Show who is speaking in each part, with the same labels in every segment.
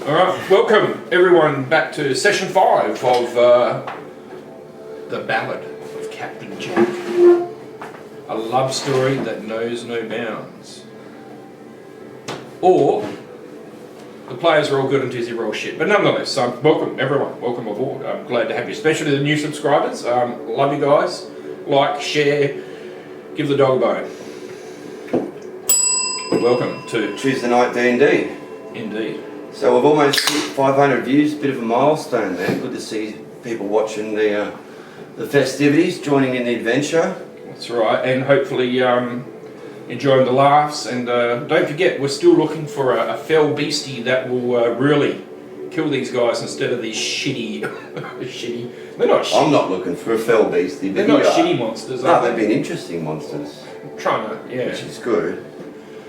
Speaker 1: Alright, welcome everyone back to session 5 of The Ballad of Captain Jack. A love story that knows no bounds. Or, the players are all good and Dizzy roll shit. But nonetheless, welcome everyone, welcome aboard. I'm glad to have you, especially the new subscribers. Love you guys. Like, share, give the dog a bone. Welcome to
Speaker 2: Tuesday night D&D.
Speaker 1: Indeed.
Speaker 2: So we've almost hit 500 views, bit of a milestone there. Good to see people watching the festivities, joining in the adventure.
Speaker 1: That's right, and hopefully enjoying the laughs. And don't forget, we're still looking for a fell beastie that will really kill these guys instead of these shitty, They're not shitty.
Speaker 2: I'm not looking for a fell beastie.
Speaker 1: They're not shitty monsters.
Speaker 2: No, they've been interesting monsters.
Speaker 1: I'm trying to, yeah.
Speaker 2: Which is good.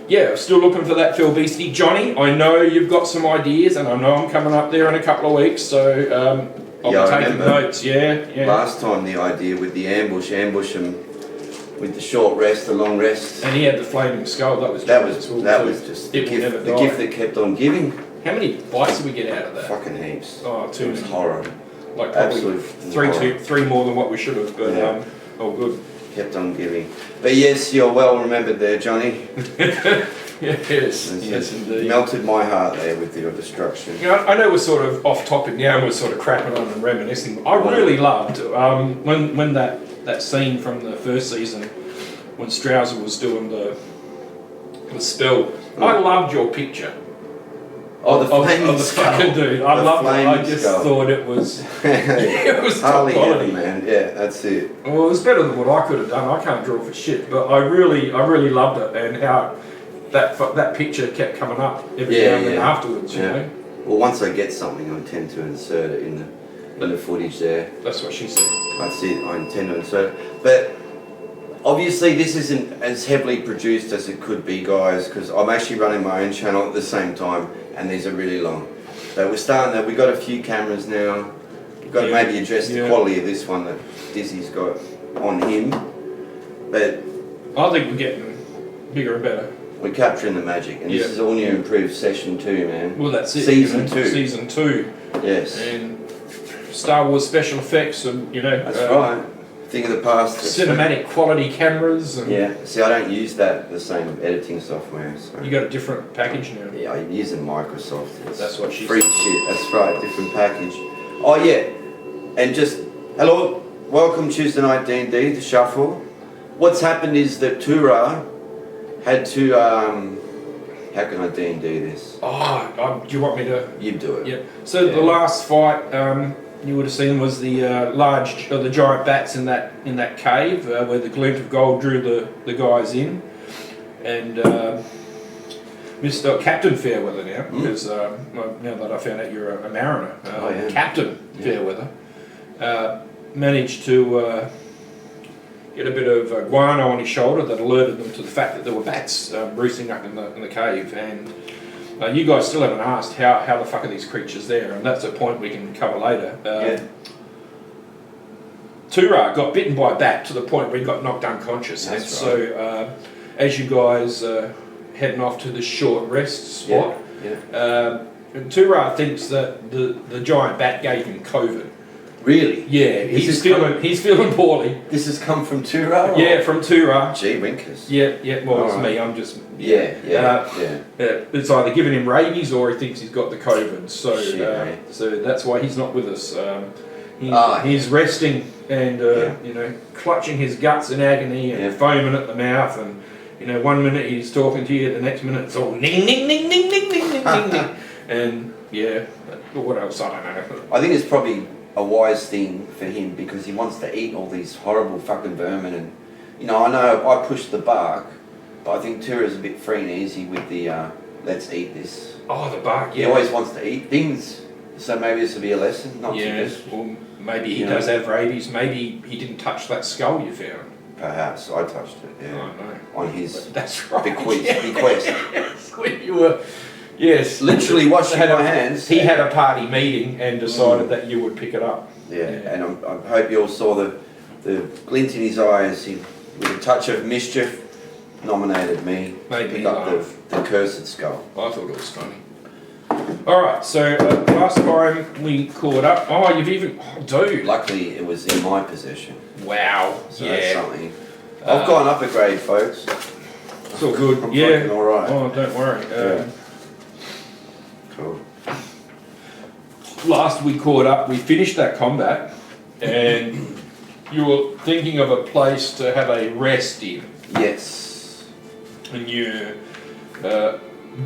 Speaker 1: Yeah, still looking for that fell beastie. Johnny, I know you've got some ideas, and I know I'm coming up there in a couple of weeks, so I'll be taking notes. Yeah.
Speaker 2: Last time the idea with the ambush them with the short rest, the long rest.
Speaker 1: And he had the flaming skull. That was
Speaker 2: just the gift that kept on giving.
Speaker 1: How many bites did we get out of that?
Speaker 2: Fucking heaps.
Speaker 1: Oh, too many.
Speaker 2: It was horror.
Speaker 1: Like probably three more than what we should have, but
Speaker 2: yeah.
Speaker 1: Oh good.
Speaker 2: Kept on giving. But yes, you're well remembered there, Johnny.
Speaker 1: Yes indeed.
Speaker 2: Melted my heart there with your destruction.
Speaker 1: You know, I know we're sort of off topic now and we're sort of crapping on and reminiscing. I really loved when that scene from the first season when Strouser was doing the spell. I loved your picture.
Speaker 2: Oh, the flaming
Speaker 1: of the fucking dude. I loved it. I just thought it was it was top quality,
Speaker 2: man. Yeah, that's it.
Speaker 1: Well, it was better than what I could have done. I can't draw for shit, but I really loved it, and how that picture kept coming up every now and then afterwards. You know.
Speaker 2: Well, once I get something, I intend to insert it in the footage there.
Speaker 1: That's what she said.
Speaker 2: That's it. I intend to insert it, but obviously this isn't as heavily produced as it could be, guys, because I'm actually running my own channel at the same time. And these are really long. So we're starting that. We've got a few cameras now. We've got to maybe address the quality of this one that Dizzy's got on him. But
Speaker 1: I think we're getting bigger and better.
Speaker 2: We're capturing the magic. And this is all new improved session 2, man.
Speaker 1: Well, that's it.
Speaker 2: Season 2.
Speaker 1: Season 2.
Speaker 2: Yes.
Speaker 1: And Star Wars special effects and, you know.
Speaker 2: That's right. Thing of the past.
Speaker 1: Cinematic quality cameras. And
Speaker 2: yeah. See, I don't use the same editing software. So.
Speaker 1: You got a different package now.
Speaker 2: Yeah, I'm using Microsoft.
Speaker 1: That's what she's
Speaker 2: free shit. That's right, different package. Oh yeah, and just hello, welcome Tuesday night D&D, the shuffle. What's happened is that Tura had to how can I D&D this?
Speaker 1: Oh, do you want me to?
Speaker 2: You do it.
Speaker 1: Yeah. So the last fight. You would have seen was the the giant bats in that cave where the glint of gold drew the guys in, and Mr. Captain Fairweather now, because now that I found out you're a mariner, Captain Fairweather managed to get a bit of guano on his shoulder that alerted them to the fact that there were bats roosting up in the cave, and you guys still haven't asked how the fuck are these creatures there, and that's a point we can cover later. Tura got bitten by a bat to the point where he got knocked unconscious, and so as you guys heading off to the short rest spot, Tura thinks that the giant bat gave him COVID.
Speaker 2: Really?
Speaker 1: Yeah, he's feeling poorly.
Speaker 2: This has come from Tura?
Speaker 1: Yeah, from Tura.
Speaker 2: Gee winkers.
Speaker 1: Yeah, well, it's me, I'm just...
Speaker 2: Yeah.
Speaker 1: It's either giving him rabies or he thinks he's got the COVID, so that's why he's not with us. He's resting and, you know, clutching his guts in agony and foaming at the mouth, and, you know, one minute he's talking to you, the next minute it's all ning, ning, ning, ning, ning, ning, ning, ning, ning. And, what else, I don't know.
Speaker 2: I think it's probably a wise thing for him because he wants to eat all these horrible fucking vermin, and you know I pushed the bark, but I think Tura's a bit free and easy with the let's eat this.
Speaker 1: Oh, the bark,
Speaker 2: He always wants to eat things, so maybe this will be a lesson. Not to just,
Speaker 1: well, maybe he does have rabies. Maybe he didn't touch that skull you found.
Speaker 2: Perhaps I touched it. Yeah.
Speaker 1: I know.
Speaker 2: On his
Speaker 1: that's right.
Speaker 2: bequest.
Speaker 1: Yes, when you were. Yes,
Speaker 2: literally washing my hands.
Speaker 1: He had a party meeting and decided that you would pick it up.
Speaker 2: Yeah. And I hope you all saw the glint in his eyes. He, with a touch of mischief, nominated me to pick up the cursed skull.
Speaker 1: I thought it was funny. All right. So last time we caught up. Oh, you've even, oh, dude.
Speaker 2: Luckily, it was in my possession.
Speaker 1: Wow.
Speaker 2: So
Speaker 1: yeah.
Speaker 2: that's something. I've gone up a grade, folks.
Speaker 1: It's all good.
Speaker 2: I'm
Speaker 1: yeah.
Speaker 2: fucking all right.
Speaker 1: Oh, don't worry.
Speaker 2: Yeah. Cool.
Speaker 1: Last we caught up, we finished that combat, and you were thinking of a place to have a rest in,
Speaker 2: Yes.
Speaker 1: and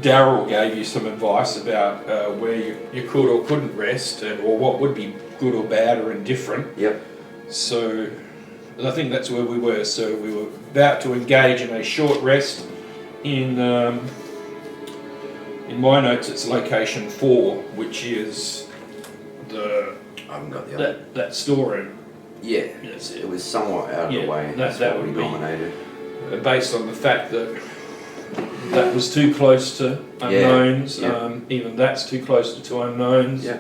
Speaker 1: Daryl gave you some advice about where you could or couldn't rest, or what would be good or bad or indifferent.
Speaker 2: Yep.
Speaker 1: So I think that's where we were. So we were about to engage in a short rest in my notes. It's location 4, which is
Speaker 2: I haven't got the other.
Speaker 1: that storeroom.
Speaker 2: Yeah.
Speaker 1: That's
Speaker 2: It
Speaker 1: it.
Speaker 2: was somewhat out of the way.
Speaker 1: that
Speaker 2: what
Speaker 1: would
Speaker 2: we
Speaker 1: be-
Speaker 2: nominated.
Speaker 1: Based on the fact that that was too close to unknowns.
Speaker 2: Yeah.
Speaker 1: Even that's too close to unknowns.
Speaker 2: Yeah.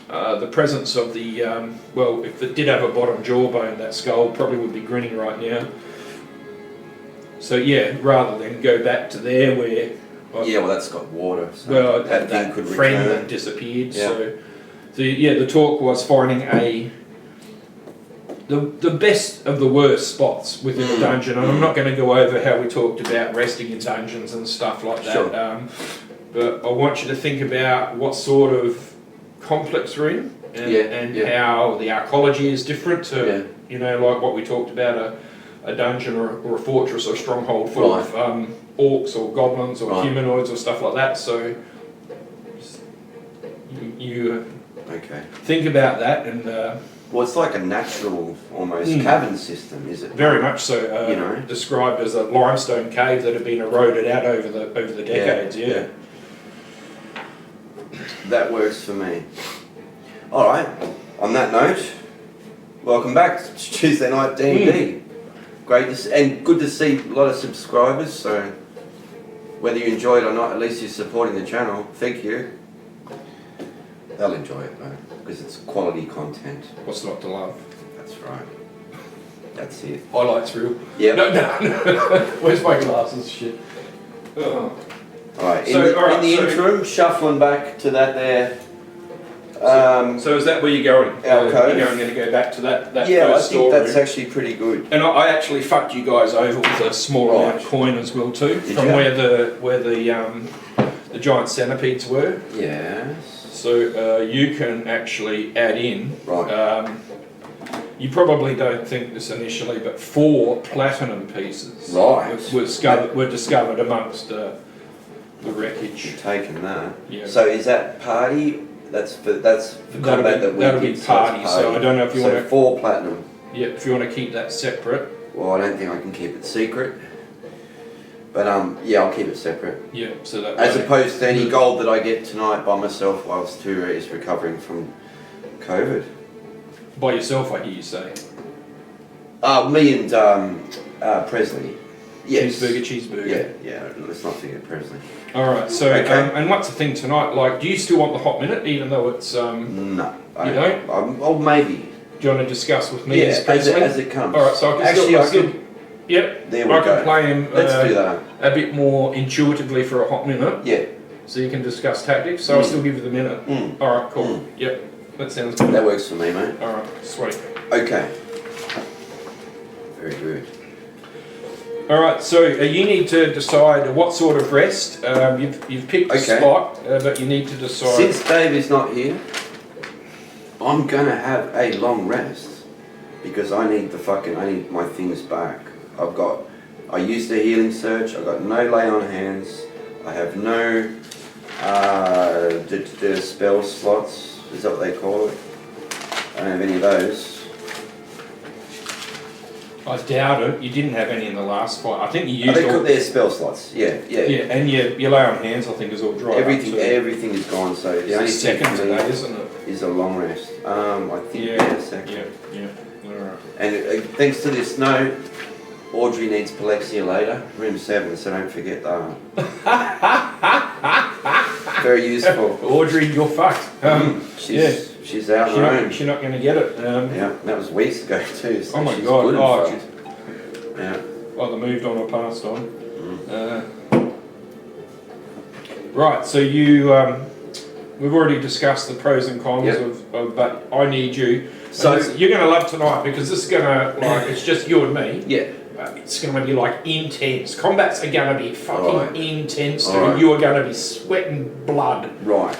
Speaker 1: The presence of the, well, if it did have a bottom jawbone, that skull probably would be grinning right now. So yeah, rather than go back to there where...
Speaker 2: Yeah, well that's got water. So
Speaker 1: well,
Speaker 2: that thing
Speaker 1: that
Speaker 2: could
Speaker 1: friend
Speaker 2: return.
Speaker 1: that disappeared.
Speaker 2: Yeah.
Speaker 1: So the talk was finding the best of the worst spots within a dungeon, and I'm not going to go over how we talked about resting in dungeons and stuff like that.
Speaker 2: Sure.
Speaker 1: But I want you to think about what sort of complex we're in, and how the arcology is different to, like what we talked about, a dungeon or a fortress or a stronghold full of orcs or goblins or humanoids or stuff like that. So you think about that, and
Speaker 2: well, it's like a natural, almost cavern system, is it?
Speaker 1: very much so. Described as a limestone cave that had been eroded out over the decades. Yeah.
Speaker 2: That works for me. All right. On that note, welcome back to Tuesday Night D&D. Great to see, and good to see a lot of subscribers. So whether you enjoy it or not, at least you're supporting the channel. Thank you. They'll enjoy it though, because it's quality content.
Speaker 1: What's not to love?
Speaker 2: That's right. That's it.
Speaker 1: I like thrill.
Speaker 2: Yeah.
Speaker 1: No. Where's my glasses? Shit. Oh.
Speaker 2: Alright,
Speaker 1: So,
Speaker 2: in the
Speaker 1: so-
Speaker 2: interim, shuffling back to that there.
Speaker 1: So is that where you're going?
Speaker 2: Alcove.
Speaker 1: You're going to go back to that
Speaker 2: Yeah, I
Speaker 1: first
Speaker 2: think
Speaker 1: storeroom?
Speaker 2: that's actually pretty good.
Speaker 1: And I actually fucked you guys over with a small amount of
Speaker 2: Right.
Speaker 1: coin as well too,
Speaker 2: Did
Speaker 1: from
Speaker 2: you?
Speaker 1: where the giant centipedes were.
Speaker 2: Yes.
Speaker 1: So you can actually add in.
Speaker 2: Right.
Speaker 1: You probably don't think this initially, but 4 platinum pieces
Speaker 2: Right.
Speaker 1: were discovered amongst the wreckage.
Speaker 2: You're taking that.
Speaker 1: Yeah.
Speaker 2: So is that party? That's for combat that we
Speaker 1: that'll
Speaker 2: did,
Speaker 1: be
Speaker 2: so
Speaker 1: party.
Speaker 2: it's
Speaker 1: So I don't know if you
Speaker 2: so
Speaker 1: want to.
Speaker 2: 4 platinum.
Speaker 1: Yeah, if you want to keep that separate.
Speaker 2: Well, I don't think I can keep it secret. But yeah, I'll keep it separate.
Speaker 1: Yeah. So that.
Speaker 2: As
Speaker 1: way-
Speaker 2: opposed to any gold that I get tonight by myself whilst Tura is recovering from COVID.
Speaker 1: By yourself, I hear you say.
Speaker 2: Me and Presley. Yes.
Speaker 1: Cheeseburger.
Speaker 2: Yeah. Let's not forget Presley.
Speaker 1: All right. So,
Speaker 2: Okay.
Speaker 1: and what's the thing tonight? Like, do you still want the hot minute, even though it's
Speaker 2: No.
Speaker 1: You don't?
Speaker 2: Oh, maybe.
Speaker 1: Do you want to discuss with me?
Speaker 2: Yeah,
Speaker 1: as
Speaker 2: as
Speaker 1: Presley?
Speaker 2: it comes.
Speaker 1: All right. So I can
Speaker 2: Actually,
Speaker 1: still. Yep.
Speaker 2: There we
Speaker 1: I
Speaker 2: go.
Speaker 1: can play him.
Speaker 2: Let's do that.
Speaker 1: A bit more intuitively for a hot minute.
Speaker 2: Yeah.
Speaker 1: So you can discuss tactics. So I'll still give you the minute. All right. Cool. Yep. That sounds good.
Speaker 2: That works for me, mate.
Speaker 1: All right. Sweet.
Speaker 2: Okay. Very good.
Speaker 1: All right, so you need to decide what sort of rest. You've picked a spot, but you need to decide.
Speaker 2: Since Dave is not here, I'm gonna have a long rest because I need my things back. I used a healing surge. I got no lay on hands. I have no the spell slots. Is that what they call it? I don't have any of those.
Speaker 1: I doubt it. You didn't have any in the last fight. I think you
Speaker 2: Are
Speaker 1: used
Speaker 2: they
Speaker 1: all.
Speaker 2: called their spell slots? Yeah.
Speaker 1: Yeah, and your lay on hands, I think, is all dry.
Speaker 2: Everything is gone. So the only
Speaker 1: It's
Speaker 2: thing
Speaker 1: second
Speaker 2: for me
Speaker 1: today, isn't it?
Speaker 2: is a long rest. I think second.
Speaker 1: Yeah. All right.
Speaker 2: And thanks to this note, Audrey needs Palexia later, room 7, so don't forget that. Very useful.
Speaker 1: Audrey, you're fucked.
Speaker 2: She's out on her own.
Speaker 1: She's not going to get it.
Speaker 2: Yeah, that was weeks ago too. So
Speaker 1: Oh my
Speaker 2: she's
Speaker 1: god!
Speaker 2: good and
Speaker 1: Oh,
Speaker 2: fucked. Yeah.
Speaker 1: either moved on or passed on. Right, so you we've already discussed the pros and cons
Speaker 2: Yep.
Speaker 1: but I need you.
Speaker 2: So
Speaker 1: You're going to love tonight because this is going to, like, it's just you and me.
Speaker 2: yeah,
Speaker 1: It's going to be like intense. Combats are going to be fucking
Speaker 2: Right.
Speaker 1: intense.
Speaker 2: Alright.
Speaker 1: You are going to be sweating blood.
Speaker 2: right.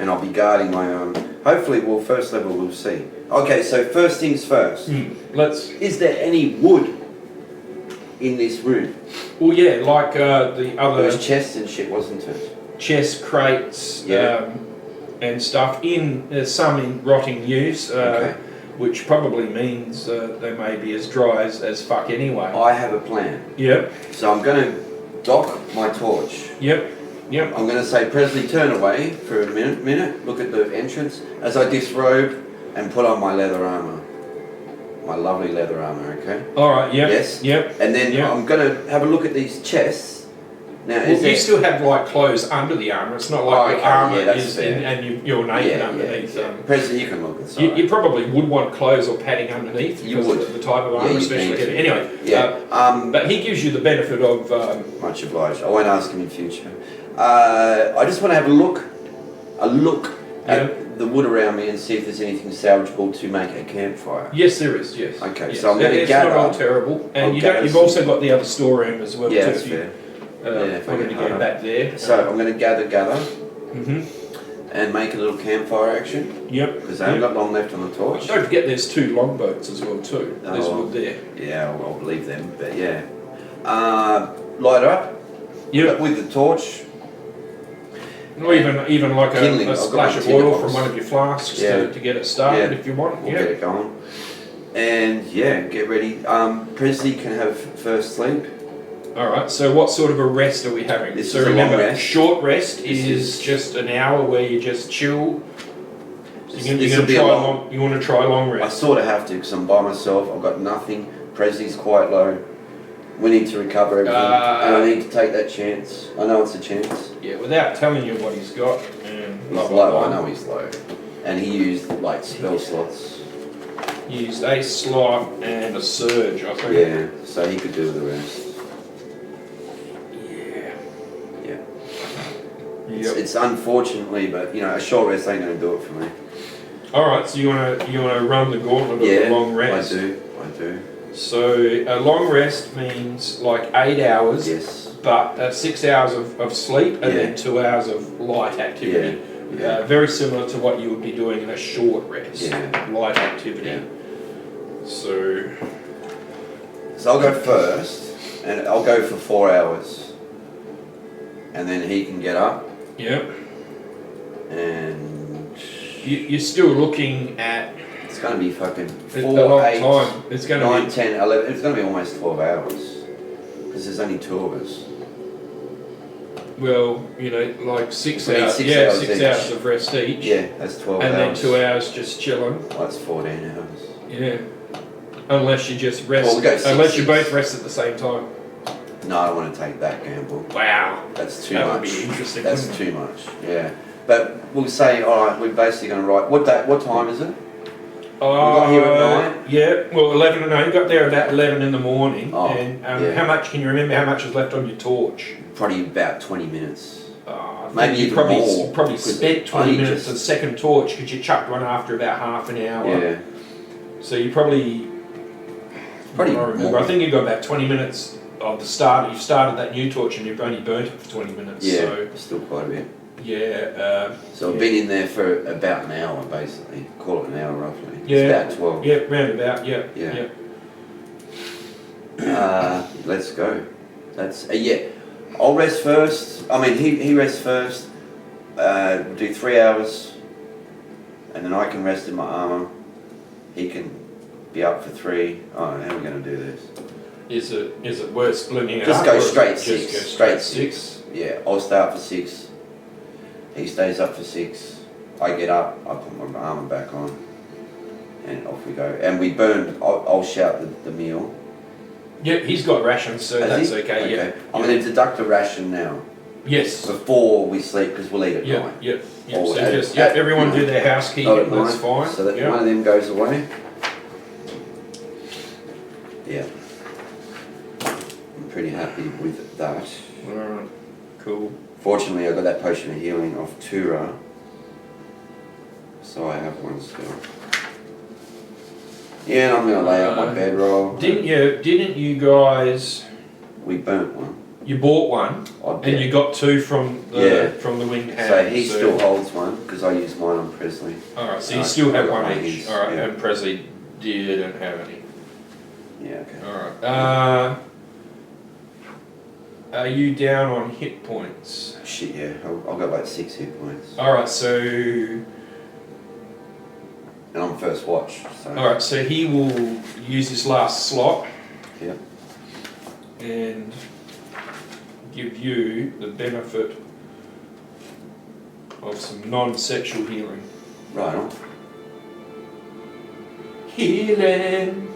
Speaker 2: And I'll be guarding my own. Hopefully, well, first level we'll see. Okay, so first things first.
Speaker 1: Let's.
Speaker 2: Is there any wood in this room?
Speaker 1: Well, yeah, like the
Speaker 2: There
Speaker 1: other
Speaker 2: was chests and shit, wasn't it?
Speaker 1: chest crates
Speaker 2: Yeah.
Speaker 1: and stuff. There's some in rotting use,
Speaker 2: Okay.
Speaker 1: which probably means they may be as dry as fuck anyway.
Speaker 2: I have a plan.
Speaker 1: Yep.
Speaker 2: So I'm going to dock my torch.
Speaker 1: Yep. Yep.
Speaker 2: I'm going to say, Presley, turn away for a minute, look at the entrance as I disrobe and put on my leather armour. My lovely leather armour, okay?
Speaker 1: Alright, yep.
Speaker 2: Yes.
Speaker 1: Yep.
Speaker 2: And then
Speaker 1: Yep.
Speaker 2: I'm going to have a look at these chests. Now,
Speaker 1: Well, you still have like clothes under the armour. It's not like the
Speaker 2: Okay,
Speaker 1: armour
Speaker 2: yeah, that's
Speaker 1: is
Speaker 2: fair.
Speaker 1: and you're naked underneath.
Speaker 2: Presley, you can look inside.
Speaker 1: You probably would want clothes or padding underneath
Speaker 2: You
Speaker 1: because
Speaker 2: would.
Speaker 1: of the type of
Speaker 2: Yeah,
Speaker 1: armour,
Speaker 2: you
Speaker 1: especially.
Speaker 2: can.
Speaker 1: Anyway,
Speaker 2: Yeah.
Speaker 1: but he gives you the benefit of.
Speaker 2: Much obliged. I won't ask him in future. I just want to have a look at the wood around me and see if there's anything salvageable to make a campfire.
Speaker 1: Yes, there is. Yes.
Speaker 2: Okay,
Speaker 1: Yes.
Speaker 2: so I'm going to
Speaker 1: It's
Speaker 2: gather.
Speaker 1: not all terrible, and
Speaker 2: I'll
Speaker 1: you
Speaker 2: gather
Speaker 1: you've
Speaker 2: some-
Speaker 1: also got the other storeroom as well.
Speaker 2: Yeah,
Speaker 1: too,
Speaker 2: that's
Speaker 1: if you,
Speaker 2: fair. If I
Speaker 1: wanted
Speaker 2: get
Speaker 1: to get
Speaker 2: hard.
Speaker 1: back there.
Speaker 2: So I'm going to gather
Speaker 1: Mhm.
Speaker 2: and make a little campfire action
Speaker 1: Yep.
Speaker 2: because I haven't got long left on the torch.
Speaker 1: Don't forget, there's 2 longboats as well too. There's
Speaker 2: Oh.
Speaker 1: wood there.
Speaker 2: Yeah, I'll leave them, but yeah. Light up
Speaker 1: Yep.
Speaker 2: with the torch.
Speaker 1: Or even like
Speaker 2: Kindling.
Speaker 1: a
Speaker 2: I've got
Speaker 1: splash
Speaker 2: my
Speaker 1: of
Speaker 2: tinder
Speaker 1: oil
Speaker 2: box.
Speaker 1: from one of your flasks
Speaker 2: Yeah.
Speaker 1: to get it started
Speaker 2: Yeah.
Speaker 1: if you want.
Speaker 2: We'll
Speaker 1: Yeah.
Speaker 2: get it going. And yeah, get ready. Presley can have first sleep.
Speaker 1: Alright, so what sort of a rest are we having?
Speaker 2: This
Speaker 1: so
Speaker 2: is a
Speaker 1: remember,
Speaker 2: long rest.
Speaker 1: short rest
Speaker 2: This
Speaker 1: is just an hour where you just chill. So
Speaker 2: This-
Speaker 1: you're
Speaker 2: this'll
Speaker 1: going
Speaker 2: be
Speaker 1: to
Speaker 2: a
Speaker 1: try
Speaker 2: long-
Speaker 1: you want to try long
Speaker 2: I
Speaker 1: rest.
Speaker 2: sort of have to because I'm by myself. I've got nothing. Presley's quite low. We need to recover everything, and I need to take that chance. I know it's a chance.
Speaker 1: Yeah, without telling you what he's got. And
Speaker 2: He's
Speaker 1: blah, blah,
Speaker 2: low.
Speaker 1: blah.
Speaker 2: I know he's low, and he used like spell slots.
Speaker 1: Used a slot and a surge, I think.
Speaker 2: Yeah, so he could do the rest.
Speaker 1: Yeah.
Speaker 2: Yeah.
Speaker 1: Yep.
Speaker 2: It's unfortunately, but you know, a short rest ain't going to do it for me.
Speaker 1: Alright, so you wanna run the gauntlet of the long rest.
Speaker 2: I do.
Speaker 1: So a long rest means like 8 hours.
Speaker 2: Yes.
Speaker 1: But 6 hours of sleep and
Speaker 2: Yeah.
Speaker 1: then 2 hours of light activity.
Speaker 2: Yeah.
Speaker 1: Very similar to what you would be doing in a short rest.
Speaker 2: Yeah.
Speaker 1: Light activity.
Speaker 2: Yeah.
Speaker 1: So,
Speaker 2: So I'll go first, and I'll go for 4 hours, and then he can get up,
Speaker 1: yeah.
Speaker 2: and
Speaker 1: You're still looking at
Speaker 2: it's going to be fucking
Speaker 1: a
Speaker 2: 4,
Speaker 1: long
Speaker 2: 8,
Speaker 1: time. It's going
Speaker 2: 9,
Speaker 1: to
Speaker 2: 10, 11. It's going to be almost 12 hours because there's only 2 of us.
Speaker 1: be, well, you know, like 6
Speaker 2: I mean,
Speaker 1: hours.
Speaker 2: 6
Speaker 1: yeah,
Speaker 2: hours
Speaker 1: 6
Speaker 2: each.
Speaker 1: hours of rest each.
Speaker 2: Yeah, that's 12
Speaker 1: And then
Speaker 2: hours.
Speaker 1: 2 hours just chilling.
Speaker 2: Well, that's 14 hours.
Speaker 1: Yeah. Unless you just rest.
Speaker 2: Well, we'll go 6,
Speaker 1: unless you
Speaker 2: 6.
Speaker 1: both rest at the same time.
Speaker 2: No, I don't want to take that gamble.
Speaker 1: Wow.
Speaker 2: That's too
Speaker 1: That would
Speaker 2: much.
Speaker 1: be interesting,
Speaker 2: That's
Speaker 1: wouldn't it?
Speaker 2: too much. Yeah, but we'll say, all right, we're basically going to write. What time is it? got here at 9?
Speaker 1: Yeah, well, 11 and 9. You got there about 11 in the morning.
Speaker 2: Oh,
Speaker 1: and
Speaker 2: yeah.
Speaker 1: how much, can you remember how much was left on your torch?
Speaker 2: Probably about 20 minutes.
Speaker 1: I think
Speaker 2: Maybe
Speaker 1: you
Speaker 2: even
Speaker 1: probably,
Speaker 2: more,
Speaker 1: you probably
Speaker 2: because
Speaker 1: spent 20
Speaker 2: I
Speaker 1: minutes
Speaker 2: just-
Speaker 1: of second torch because you chucked one after about half an hour.
Speaker 2: Yeah,
Speaker 1: So you probably,
Speaker 2: probably
Speaker 1: I remember,
Speaker 2: more.
Speaker 1: I think you got about 20 minutes of the start. You started that new torch and you've only burnt it for 20 minutes.
Speaker 2: Yeah,
Speaker 1: So,
Speaker 2: still quite a bit.
Speaker 1: yeah.
Speaker 2: So I've been in there for about an hour, basically. Call it an hour roughly.
Speaker 1: Yeah.
Speaker 2: It's about 12.
Speaker 1: Yeah, round about, yeah.
Speaker 2: Yeah. Let's go. That's yeah. I'll rest first. I mean, he rests first. Do 3 hours, and then I can rest in my armor. He can be up for 3. Oh, how are we going to do this?
Speaker 1: Is it worth splitting it
Speaker 2: Just
Speaker 1: up?
Speaker 2: go
Speaker 1: or
Speaker 2: straight
Speaker 1: just
Speaker 2: 6.
Speaker 1: go
Speaker 2: Straight
Speaker 1: 6?
Speaker 2: 6. Yeah, I'll start for 6. He stays up for 6. I get up. I put my armor back on, and off we go. And we burn. I'll shout the meal.
Speaker 1: Yeah, he's got rations, so
Speaker 2: Has
Speaker 1: that's
Speaker 2: he?
Speaker 1: okay. Yeah.
Speaker 2: I'm going to deduct a ration now
Speaker 1: Yes.
Speaker 2: before we sleep because we'll eat at
Speaker 1: Yeah.
Speaker 2: night.
Speaker 1: Yeah. Yeah.
Speaker 2: Or
Speaker 1: So
Speaker 2: at-
Speaker 1: just
Speaker 2: at
Speaker 1: everyone do
Speaker 2: night.
Speaker 1: their
Speaker 2: Not
Speaker 1: housekeeping.
Speaker 2: at
Speaker 1: That's
Speaker 2: night,
Speaker 1: fine.
Speaker 2: so that
Speaker 1: yeah.
Speaker 2: one of them goes away. Yeah. I'm pretty happy with that.
Speaker 1: Alright. Cool.
Speaker 2: Fortunately, I got that potion of healing off Tura, so I have one still. Yeah, and I'm gonna lay out my bedroll.
Speaker 1: Didn't you guys?
Speaker 2: We burnt one.
Speaker 1: You bought one, and you got two from the winged hand.
Speaker 2: So he still holds one because I used mine on Presley.
Speaker 1: All right, so you still have one each. All right, and Presley didn't have any.
Speaker 2: Yeah. Okay.
Speaker 1: All right. Are you down on hit points?
Speaker 2: Shit, yeah. I've got about 6 hit points.
Speaker 1: All right, so.
Speaker 2: And I'm first watch. So.
Speaker 1: All right, so he will use his last slot.
Speaker 2: Yep.
Speaker 1: And give you the benefit of some non-sexual healing.
Speaker 2: Right on.
Speaker 1: Healing.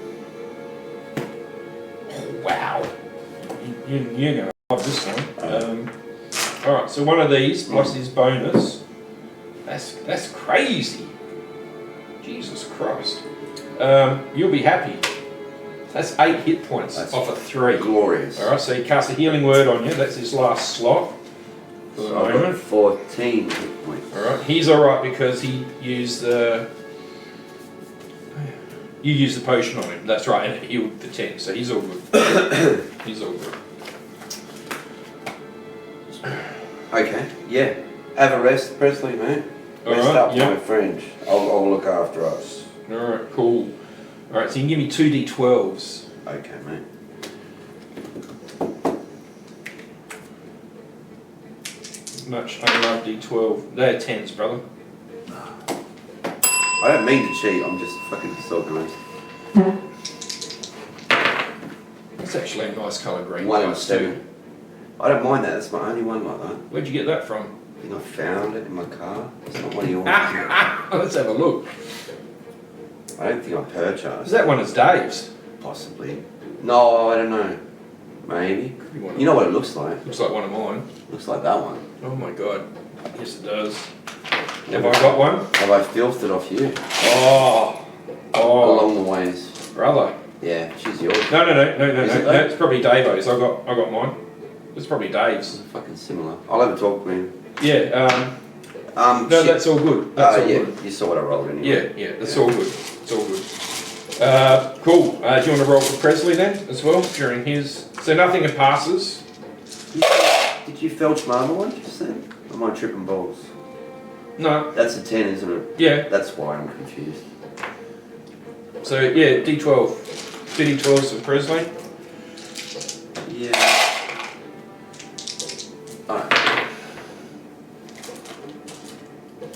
Speaker 1: Oh, wow. You're going to love this one. All right, so one of these plus his bonus. That's crazy. Jesus Christ. You'll be happy. That's 8 hit points off of 3.
Speaker 2: Glorious.
Speaker 1: All right, so he casts a healing word on you. That's his last slot.
Speaker 2: So I've got 14 hit points.
Speaker 1: All right, he's all right because he used the. You used the potion on him. That's right, and it healed the 10, so he's all good. He's all good.
Speaker 2: Okay. Yeah. Have a rest, Presley, mate. Rest up, my friend. I'll look after us.
Speaker 1: All right, cool. All right, so you can give me 2d12s.
Speaker 2: Okay, mate.
Speaker 1: Much I love d12. They're 10s, brother.
Speaker 2: I don't mean to cheat. I'm just fucking disorganized.
Speaker 1: That's actually a nice colour green.
Speaker 2: 1 and 7. I don't mind that. That's my only one like that.
Speaker 1: Where'd you get that from?
Speaker 2: I think I found it in my car. It's not one of yours.
Speaker 1: Let's have a look.
Speaker 2: I don't think I purchased.
Speaker 1: Is that one as Dave's?
Speaker 2: Possibly. No, I don't know. Maybe. You know what it looks like?
Speaker 1: Looks like one of mine.
Speaker 2: Looks like that one.
Speaker 1: Oh my god. Yes, it does. Have I got one?
Speaker 2: Have I filthed it off you?
Speaker 1: Oh.
Speaker 2: Along the ways.
Speaker 1: Brother.
Speaker 2: Yeah, she's yours.
Speaker 1: No. It's probably Dave's. I got mine. It's probably Dave's.
Speaker 2: It's fucking similar. I'll have a talk with him.
Speaker 1: Yeah. No, that's all good. That's all good.
Speaker 2: You saw what I rolled anyway.
Speaker 1: Yeah. That's all good. It's all good. Cool. Do you want to roll for Presley then as well during his? So nothing passes.
Speaker 2: Did you felch my other one just then? Or am I tripping balls?
Speaker 1: No.
Speaker 2: That's a 10, isn't it?
Speaker 1: Yeah.
Speaker 2: That's why I'm confused.
Speaker 1: So yeah, D12. 2 D12s for Presley.
Speaker 2: Yeah. Alright.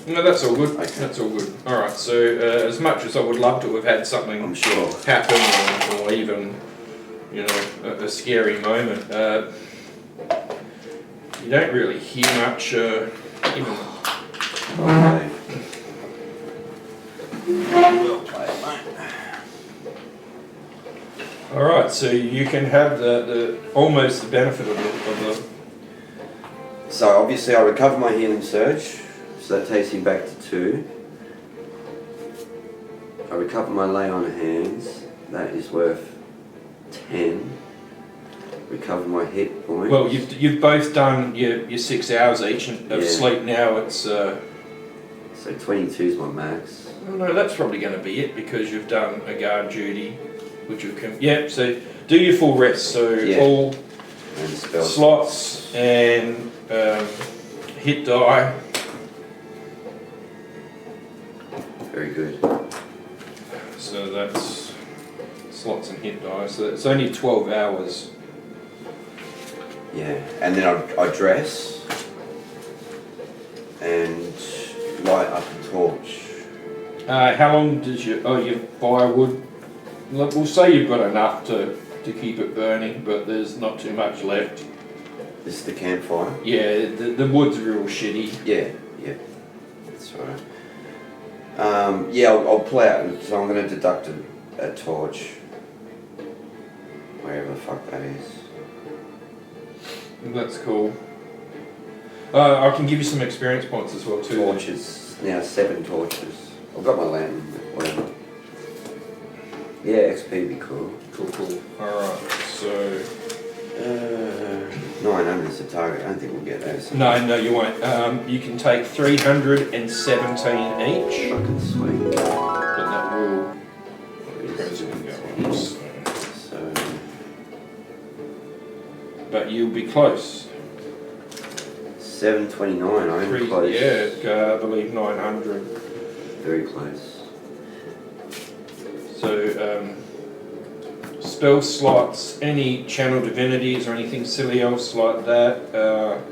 Speaker 1: No, that's all good.
Speaker 2: Okay.
Speaker 1: That's all good. All right. So as much as I would love to have had something
Speaker 2: I'm sure
Speaker 1: happen, or even a scary moment, you don't really hear much. Even.
Speaker 2: Okay. Well played, mate.
Speaker 1: All right. So you can have the almost the benefit of the.
Speaker 2: So obviously I recover my healing surge. So that takes him back to 2. I recover my lay on hands. That is worth 10. Recover my hit points.
Speaker 1: Well, you've both done your 6 hours each of sleep now. It's
Speaker 2: so 22 is my max.
Speaker 1: no, that's probably going to be it because you've done a guard duty, which you've so do your full rest. So all
Speaker 2: and spell
Speaker 1: slots and hit die.
Speaker 2: Very good.
Speaker 1: So that's slots and hit die. So it's only 12 hours.
Speaker 2: Yeah, and then I dress and light up a torch.
Speaker 1: How long does your firewood? We'll say you've got enough to keep it burning, but there's not too much left.
Speaker 2: This is the campfire?
Speaker 1: Yeah, the wood's real shitty.
Speaker 2: Yeah, that's right. I'll play out, so I'm going to deduct a torch. Wherever the fuck that is.
Speaker 1: That's cool. I can give you some experience points as well too.
Speaker 2: Torches, now 7 torches. I've got my lantern, whatever. Yeah, XP would be cool.
Speaker 1: Cool. Alright, so...
Speaker 2: 900 is the target. I don't think we'll get those.
Speaker 1: No, you won't. You can take 317 each.
Speaker 2: Fucking sweet.
Speaker 1: But that will.
Speaker 2: So,
Speaker 1: But you'll be close.
Speaker 2: 729, I'm
Speaker 1: Three,
Speaker 2: close.
Speaker 1: yeah, I believe 900.
Speaker 2: Very close.
Speaker 1: So, spell slots, any channel divinities or anything silly else like that.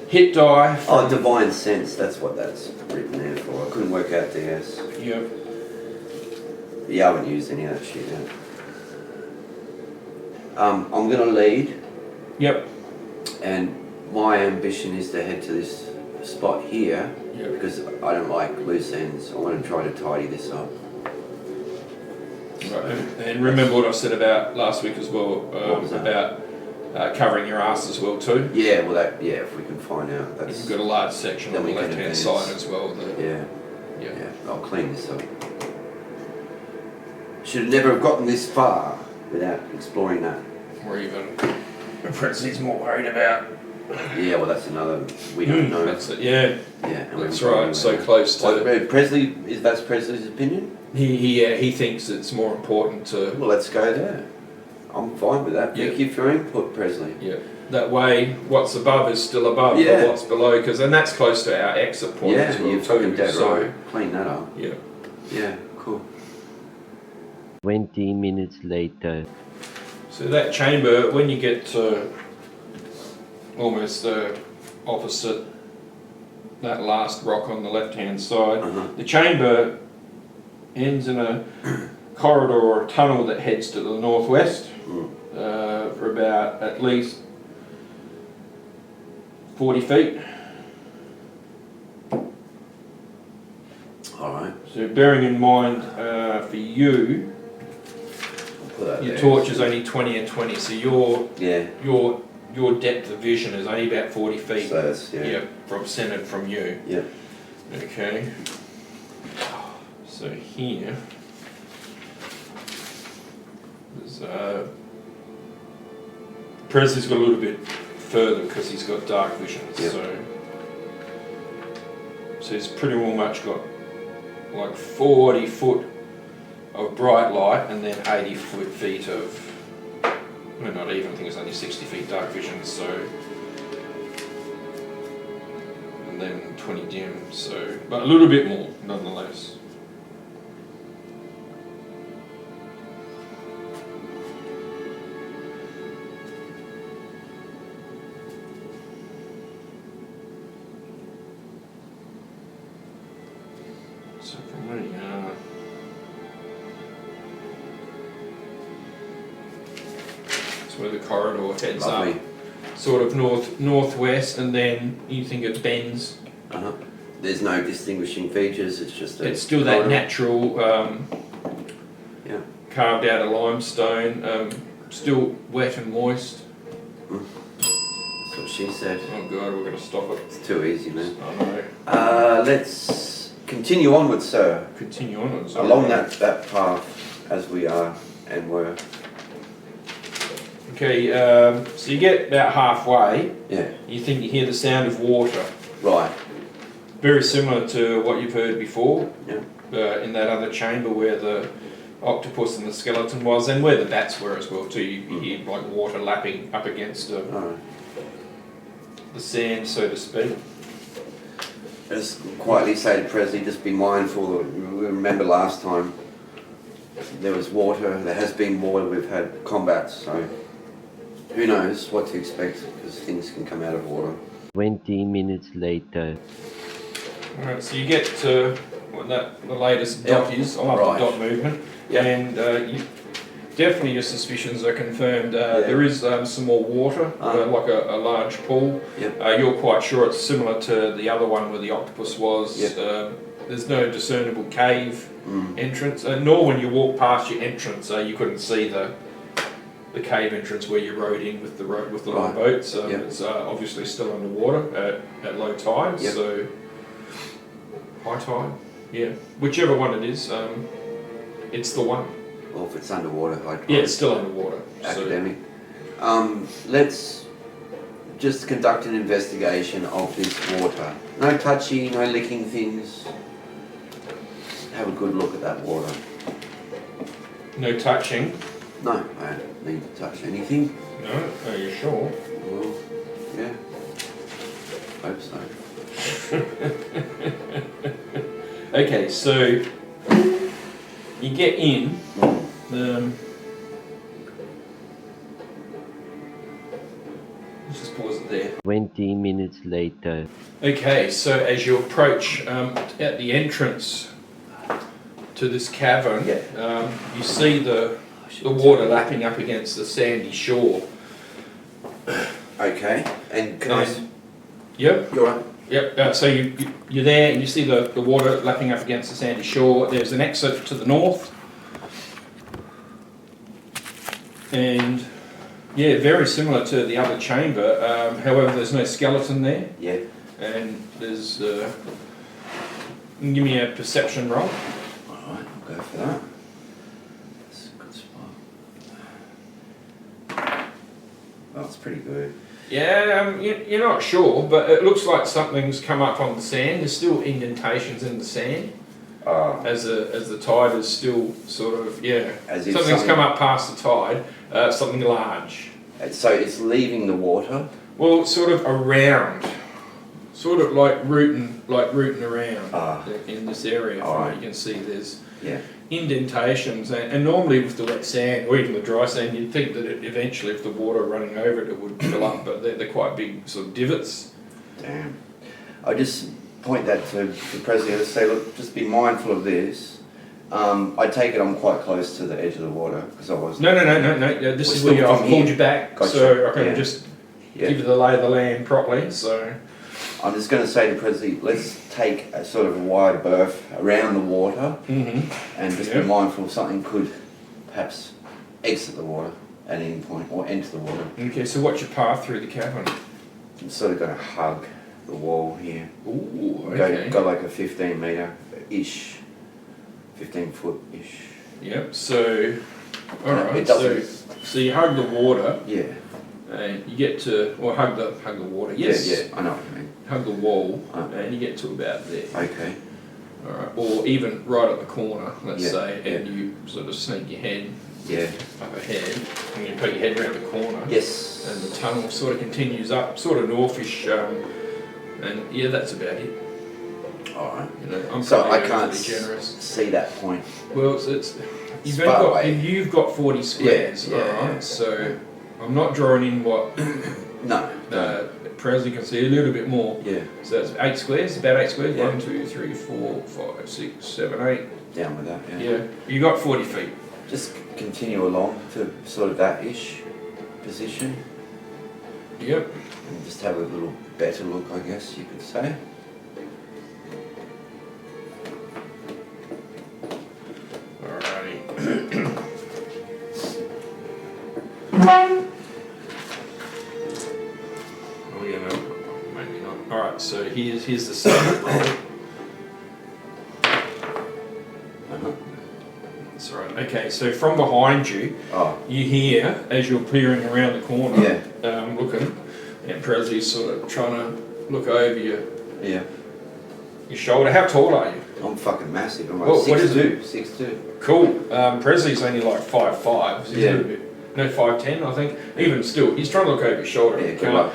Speaker 1: Hit die.
Speaker 2: Oh, divine sense, that's what that's written there for. I couldn't work out the S.
Speaker 1: Yep.
Speaker 2: Yeah, I haven't used any of that shit yet. I'm going to lead,
Speaker 1: Yep.
Speaker 2: and my ambition is to head to this spot here,
Speaker 1: Yep.
Speaker 2: because I don't like loose ends. I want to try to tidy this up.
Speaker 1: Right. And remember what I said about last week as well,
Speaker 2: What was that?
Speaker 1: about covering your ass as well too.
Speaker 2: Yeah, well, if we can find out. That's,
Speaker 1: You've got a large section
Speaker 2: Then
Speaker 1: on the
Speaker 2: we can
Speaker 1: left hand
Speaker 2: advance.
Speaker 1: side as well. That,
Speaker 2: yeah,
Speaker 1: yeah.
Speaker 2: I'll clean this up. Should have never have gotten this far without exploring that.
Speaker 1: Or even Presley's more worried about.
Speaker 2: Yeah, well, that's another. We don't know.
Speaker 1: That's it. Yeah.
Speaker 2: Yeah, and
Speaker 1: That's
Speaker 2: we're
Speaker 1: right. So close to.
Speaker 2: Like, Presley, that's Presley's opinion?
Speaker 1: He thinks it's more important to.
Speaker 2: Well, let's go there. I'm fine with that. Thank you for your input, Presley.
Speaker 1: Yeah. That way, what's above is still above,
Speaker 2: Yeah.
Speaker 1: but what's below, and that's close to our exit point
Speaker 2: Yeah,
Speaker 1: as well
Speaker 2: you're
Speaker 1: too.
Speaker 2: fucking dead
Speaker 1: So,
Speaker 2: right. Clean that up.
Speaker 1: yeah.
Speaker 2: Yeah, cool.
Speaker 3: 20 minutes later.
Speaker 1: So that chamber, when you get to almost opposite that last rock on the left-hand side, the chamber ends in a corridor or a tunnel that heads to the northwest for about at least 40 feet.
Speaker 2: Alright.
Speaker 1: So bearing in mind for you,
Speaker 2: Put that
Speaker 1: your
Speaker 2: there.
Speaker 1: torch is only 20 and 20, so your depth of vision is only about 40 feet.
Speaker 2: So that's,
Speaker 1: from centered from you.
Speaker 2: Yeah.
Speaker 1: Okay. So here, there's Presley's got a little bit further because he's got dark vision.
Speaker 2: Yep.
Speaker 1: So he's pretty well much got like 40 foot of bright light and then 80 feet of, well, not even, I think it's only 60 feet dark vision, so, and then 20 dim, so, but a little bit more nonetheless. So for me, that's where the corridor heads
Speaker 2: Lovely.
Speaker 1: up, sort of northwest, and then you think it bends.
Speaker 2: There's no distinguishing features, it's just a
Speaker 1: It's still that
Speaker 2: corridor.
Speaker 1: natural,
Speaker 2: Yeah.
Speaker 1: carved out of limestone, still wet and moist.
Speaker 2: That's what she said.
Speaker 1: Oh god, we're going to stop it.
Speaker 2: It's too easy, man.
Speaker 1: I know.
Speaker 2: Let's continue onwards, sir.
Speaker 1: Continue on.
Speaker 2: Along that path as we are and were.
Speaker 1: Okay, so you get about halfway,
Speaker 2: Yeah.
Speaker 1: you think you hear the sound of water.
Speaker 2: Right.
Speaker 1: Very similar to what you've heard before,
Speaker 2: Yeah.
Speaker 1: in that other chamber where the octopus and the skeleton was, and where the bats were as well too. You hear like water lapping up against
Speaker 2: Alright.
Speaker 1: the sand, so to speak.
Speaker 2: Just quietly say to Presley, just be mindful. We remember last time there was water, there has been water, we've had combats, so who knows what to expect because things can come out of water.
Speaker 3: 20 minutes later.
Speaker 1: Alright, so you get to what the latest dot is. I love
Speaker 2: Right.
Speaker 1: the dot movement.
Speaker 2: Yep.
Speaker 1: And definitely your suspicions are confirmed. There is some more water, like a large pool.
Speaker 2: Yep.
Speaker 1: You're quite sure it's similar to the other one where the octopus was.
Speaker 2: Yep.
Speaker 1: There's no discernible cave entrance, nor when you walk past your entrance, you couldn't see the cave entrance where you rode in with the long boats.
Speaker 2: Yep.
Speaker 1: It's obviously still underwater at low tide,
Speaker 2: Yep.
Speaker 1: so high tide, yeah. Whichever one it is, it's the one.
Speaker 2: Well, if it's underwater, high tide.
Speaker 1: Yeah, it's still underwater. So,
Speaker 2: Academic. Let's just conduct an investigation of this water. No touchy, no licking things. Have a good look at that water.
Speaker 1: No touching.
Speaker 2: No, I don't need to touch anything.
Speaker 1: No, are you sure?
Speaker 2: Well, yeah. Hope so.
Speaker 1: Okay, so you get in. Let's just pause it there.
Speaker 3: 20 minutes later.
Speaker 1: Okay, so as you approach at the entrance to this cavern, you see the water lapping up against the sandy shore.
Speaker 2: Okay, and can I...
Speaker 1: Yep.
Speaker 2: You're right.
Speaker 1: Yep. So you're there and you see the water lapping up against the sandy shore. There's an exit to the north. And yeah, very similar to the other chamber. However, there's no skeleton there.
Speaker 2: Yeah.
Speaker 1: And there's... give me a perception roll.
Speaker 2: Alright, I'll go for that. That's a good spot. Well, it's pretty good.
Speaker 1: Yeah, you're not sure, but it looks like something's come up on the sand. There's still indentations in the sand, as the tide is still sort of
Speaker 2: As if
Speaker 1: something's come up past the tide. Something large.
Speaker 2: So it's leaving the water.
Speaker 1: Well, sort of around, sort of like rooting around in this area. From what you can see, there's indentations, and normally with the wet sand or even the dry sand, you'd think that eventually, if the water running over it, it would fill up, but they're quite big sort of divots.
Speaker 2: Damn. I just point that to the president and say, look, just be mindful of this. I take it I'm quite close to the edge of the water because I was.
Speaker 1: No. This is where I've pulled you back,
Speaker 2: gotcha.
Speaker 1: so I can just give you the lay of the land properly. So
Speaker 2: I'm just going to say to Presley, let's take a sort of a wide berth around the water and just be mindful something could perhaps exit the water at any point or enter the water.
Speaker 1: Okay, so what's your path through the cavern?
Speaker 2: I'm sort of going to hug the wall here.
Speaker 1: Ooh, okay.
Speaker 2: Go like a 15 metre-ish, 15 foot-ish.
Speaker 1: Yep, so, alright, so you hug the water.
Speaker 2: Yeah.
Speaker 1: And you get to, or hug the water, yes.
Speaker 2: Yeah, I know what you mean.
Speaker 1: Hug the wall, and you get to about there.
Speaker 2: Okay.
Speaker 1: Alright, or even right at the corner, let's say, and you sort of sneak your head up ahead, and you put your head around the corner.
Speaker 2: Yes.
Speaker 1: And the tunnel sort of continues up, sort of northish, and yeah, that's about it.
Speaker 2: Alright.
Speaker 1: You know, I'm
Speaker 2: so I can't
Speaker 1: generous.
Speaker 2: see that point.
Speaker 1: Well, you've got 40 squares, alright, so I'm not drawing in what
Speaker 2: No.
Speaker 1: Presley can see a little bit more.
Speaker 2: Yeah.
Speaker 1: So that's 8 squares, about 8 squares.
Speaker 2: Yeah.
Speaker 1: 1, 2, 3, 4, 5, 6, 7, 8.
Speaker 2: Down with that,
Speaker 1: Yeah. You got 40 feet.
Speaker 2: Just continue along to sort of that-ish position.
Speaker 1: Yep.
Speaker 2: And just have a little better look, I guess you could say.
Speaker 1: Alrighty. Oh yeah, no, maybe not. Alright, so here's the second roll. That's right. Okay, so from behind you, you hear, as you're peering around the corner, looking, and Presley's sort of trying to look over your shoulder. How tall are you?
Speaker 2: I'm fucking massive. I'm like
Speaker 1: What is
Speaker 2: 6'2".
Speaker 1: Cool. Presley's only like 5'5". So he's a little bit, no, 5'10", I think. Even still, he's trying to look over your shoulder.
Speaker 2: Yeah, good luck.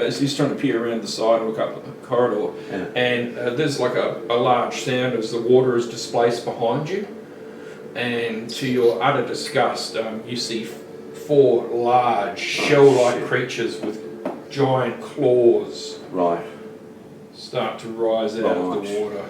Speaker 1: As he's trying to peer around the side and look up the corridor.
Speaker 2: Yeah.
Speaker 1: And there's like a large sound as the water is displaced behind you. And to your utter disgust, you see 4 large shell-like creatures with giant claws
Speaker 2: Right.
Speaker 1: start to rise out of the water.